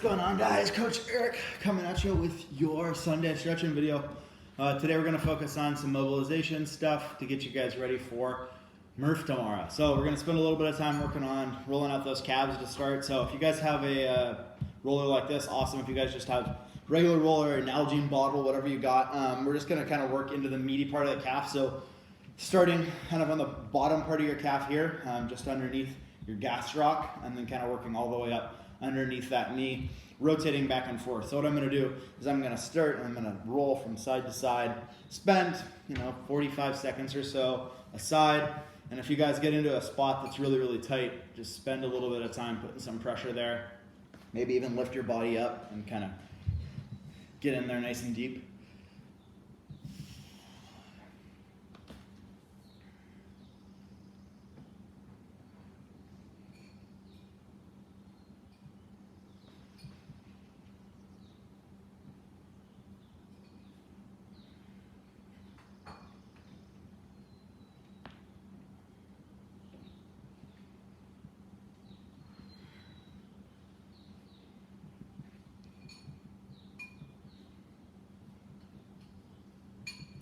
What's going on, guys? Coach Eric coming at you with your Sunday stretching video. Today we're going to focus on some mobilization stuff to get you guys ready for Murph tomorrow. So we're going to spend a little bit of time working on rolling out those calves to start. So if you guys have a roller like this, awesome. If you guys just have regular roller, an Nalgene bottle, whatever you got, we're just going to kind of work into the meaty part of the calf. So starting kind of on the bottom part of your calf here, just underneath your gastroc, and then kind of working all the way up underneath that knee, rotating back and forth. So what I'm going to do is I'm going to start and I'm going to roll from side to side, spend 45 seconds or so aside. And if you guys get into a spot that's really, really tight, just spend a little bit of time putting some pressure there. Maybe even lift your body up and kind of get in there nice and deep.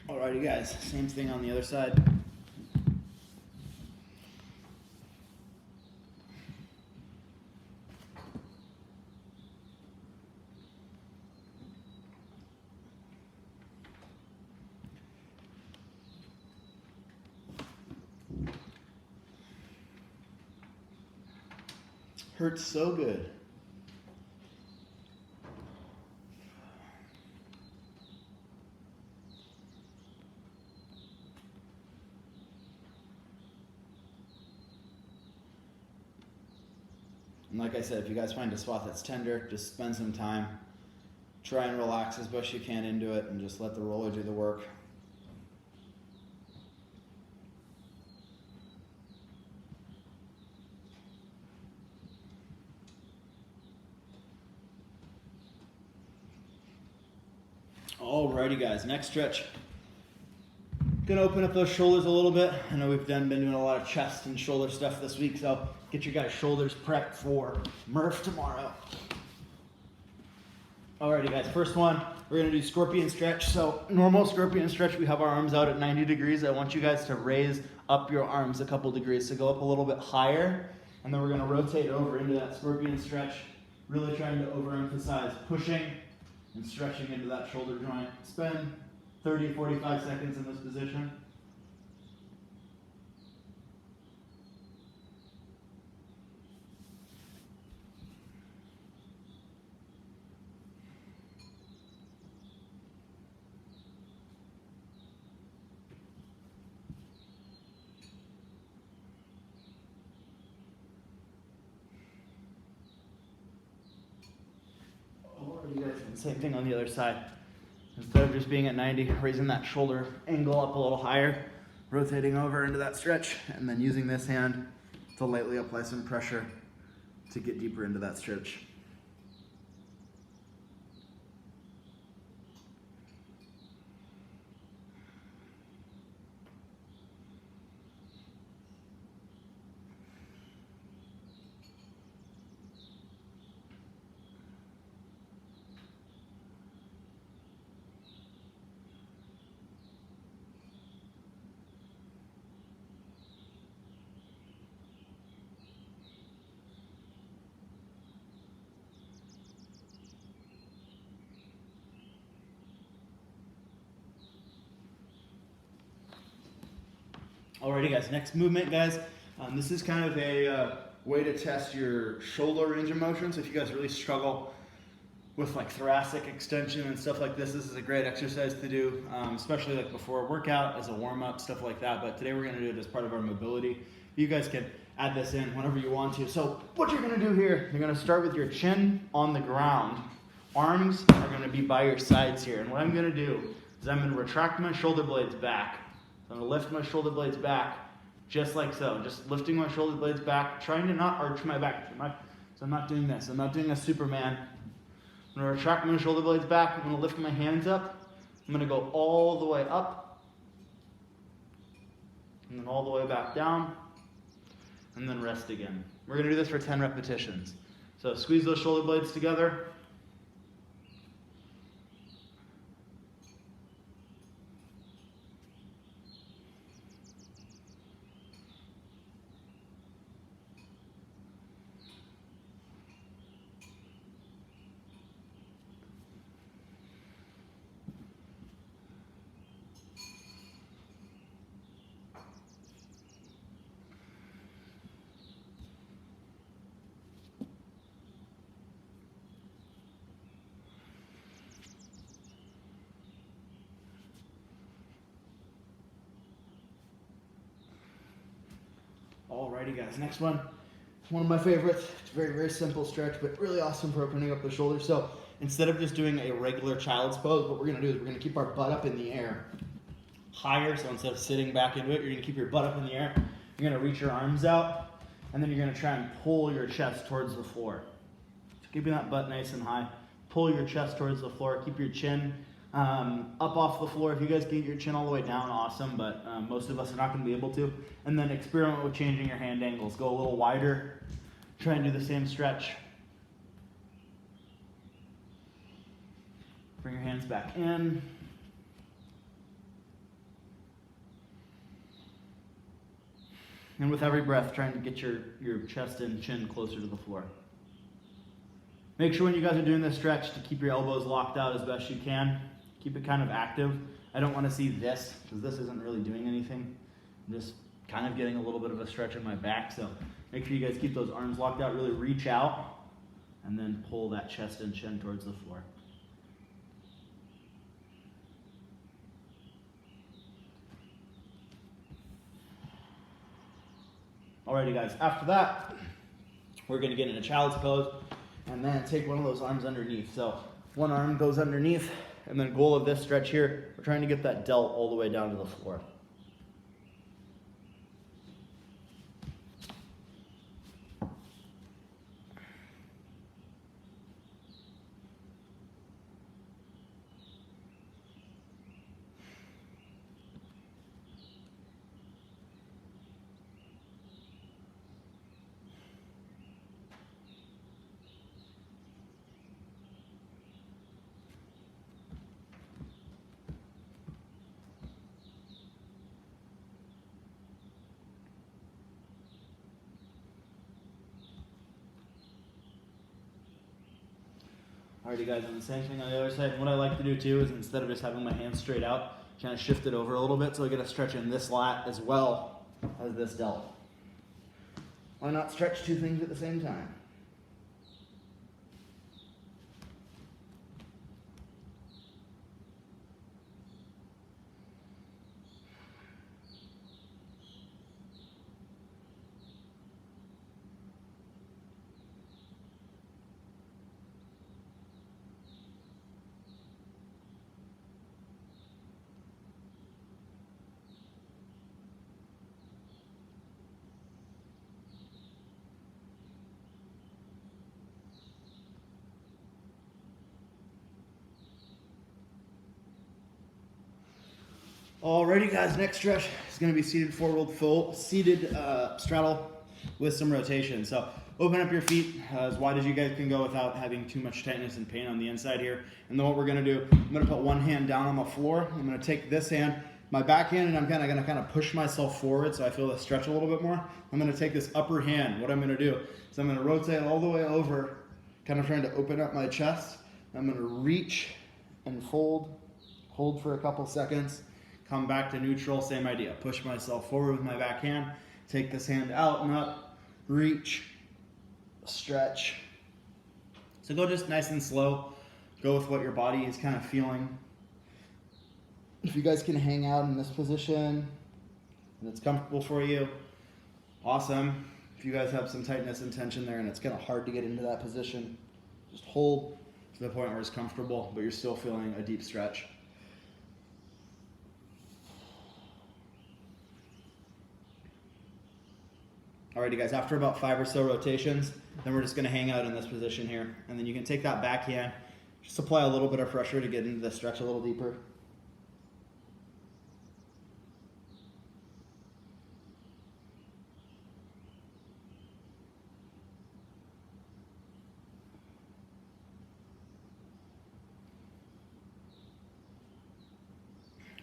Alrighty guys, same thing on the other side. Hurts so good. And like I said, if you guys find a spot that's tender, just spend some time. Try and relax as best you can into it and just let the roller do the work. Alrighty guys, next stretch. Gonna open up those shoulders a little bit. I know we've been doing a lot of chest and shoulder stuff this week, so get your guys' shoulders prepped for Murph tomorrow. Alrighty guys, first one, we're gonna do scorpion stretch. So normal scorpion stretch, we have our arms out at 90 degrees. I want you guys to raise up your arms a couple degrees, so go up a little bit higher, and then we're gonna rotate over into that scorpion stretch, really trying to overemphasize pushing and stretching into that shoulder joint. Spend 30, 45 seconds in this position. You guys, same thing on the other side. Instead of just being at 90, raising that shoulder angle up a little higher, rotating over into that stretch, and then using this hand to lightly apply some pressure to get deeper into that stretch. Alrighty guys, next movement guys. This is kind of a way to test your shoulder range of motion. So if you guys really struggle with like thoracic extension and stuff like this is a great exercise to do, especially like before a workout, as a warm-up, stuff like that. But today we're gonna do it as part of our mobility. You guys can add this in whenever you want to. So what you're gonna do here, you're gonna start with your chin on the ground. Arms are gonna be by your sides here. And what I'm gonna do is I'm gonna retract my shoulder blades back. I'm going to lift my shoulder blades back, just like so. Just lifting my shoulder blades back, trying to not arch my back. So I'm not doing this. I'm not doing a Superman. I'm going to retract my shoulder blades back. I'm going to lift my hands up. I'm going to go all the way up, and then all the way back down, and then rest again. We're going to do this for 10 repetitions. So squeeze those shoulder blades together. Alrighty guys, next one. One of my favorites. It's a very, very simple stretch, but really awesome for opening up the shoulders. So instead of just doing a regular child's pose, what we're gonna do is we're gonna keep our butt up in the air higher. So instead of sitting back into it, you're gonna keep your butt up in the air. You're gonna reach your arms out, and then you're gonna try and pull your chest towards the floor. So keeping that butt nice and high. Pull your chest towards the floor. Keep your chin up off the floor. If you guys get your chin all the way down, awesome, but most of us are not going to be able to. And then experiment with changing your hand angles. Go a little wider. Try and do the same stretch. Bring your hands back in. And with every breath, trying to get your chest and chin closer to the floor. Make sure when you guys are doing this stretch to keep your elbows locked out as best you can. Keep it kind of active. I don't want to see this, because this isn't really doing anything. I'm just kind of getting a little bit of a stretch in my back, so make sure you guys keep those arms locked out, really reach out, and then pull that chest and chin towards the floor. Alrighty guys, after that, we're gonna get in a child's pose, and then take one of those arms underneath. So one arm goes underneath, and then goal of this stretch here, we're trying to get that delt all the way down to the floor. Alrighty guys, and the same thing on the other side. What I like to do too is instead of just having my hands straight out, kind of shift it over a little bit so I get a stretch in this lat as well as this delt. Why not stretch two things at the same time? Alrighty guys, next stretch is going to be seated forward fold, seated straddle with some rotation. So open up your feet as wide as you guys can go without having too much tightness and pain on the inside here. And then what we're going to do, I'm going to put one hand down on the floor. I'm going to take this hand, my back hand, and I'm going to push myself forward so I feel the stretch a little bit more. I'm going to take this upper hand. What I'm going to do is I'm going to rotate all the way over, kind of trying to open up my chest. I'm going to reach and fold, hold for a couple seconds. Come back to neutral, same idea. Push myself forward with my back hand. Take this hand out and up. Reach, stretch. So go just nice and slow. Go with what your body is kind of feeling. If you guys can hang out in this position and it's comfortable for you, awesome. If you guys have some tightness and tension there and it's kind of hard to get into that position, just hold to the point where it's comfortable, but you're still feeling a deep stretch. Alrighty guys, after about 5 or so rotations, then we're just going to hang out in this position here. And then you can take that back hand, just apply a little bit of pressure to get into the stretch a little deeper.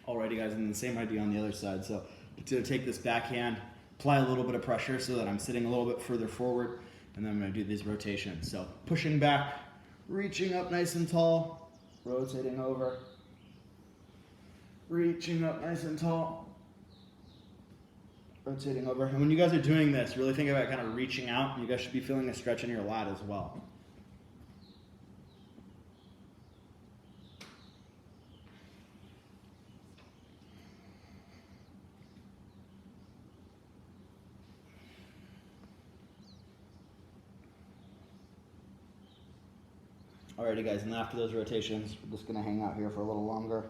Alrighty guys, and the same idea on the other side. So to take this backhand, apply a little bit of pressure so that I'm sitting a little bit further forward, and then I'm gonna do these rotations. So pushing back, reaching up nice and tall, rotating over, reaching up nice and tall, rotating over. And when you guys are doing this, really think about kind of reaching out. You guys should be feeling a stretch in your lat as well. Alrighty guys, and after those rotations, we're just gonna hang out here for a little longer.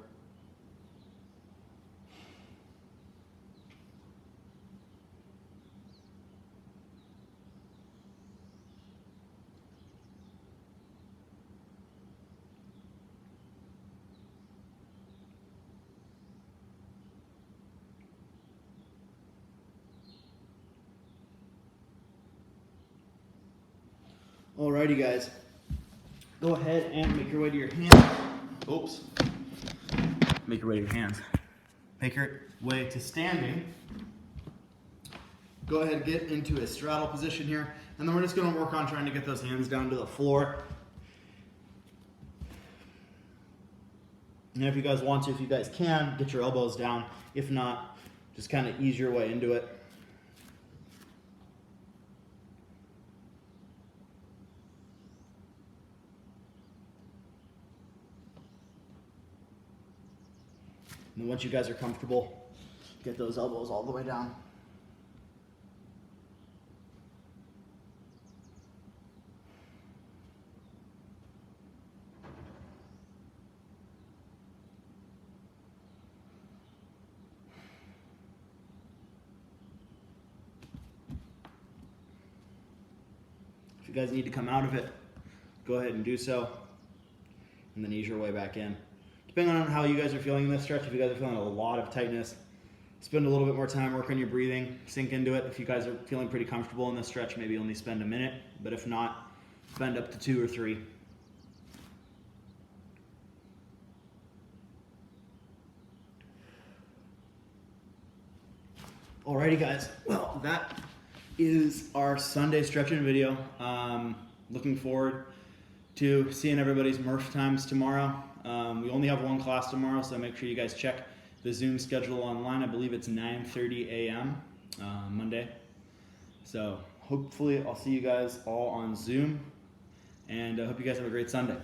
Alrighty guys, go ahead and make your way to your hands. Oops. Make your way to your hands. Make your way to standing. Go ahead and get into a straddle position here, and then we're just going to work on trying to get those hands down to the floor. And if you guys want to, if you guys can, get your elbows down. If not, just kind of ease your way into it. And then once you guys are comfortable, get those elbows all the way down. If you guys need to come out of it, go ahead and do so, and then ease your way back in. Depending on how you guys are feeling in this stretch, if you guys are feeling a lot of tightness, spend a little bit more time working on your breathing, sink into it. If you guys are feeling pretty comfortable in this stretch, maybe only spend a minute, but if not, spend up to 2 or 3. Alrighty guys, well that is our Sunday stretching video. Looking forward to seeing everybody's Murph times tomorrow. We only have one class tomorrow, so make sure you guys check the Zoom schedule online. I believe it's 9:30 a.m. Monday. So hopefully I'll see you guys all on Zoom, and I hope you guys have a great Sunday.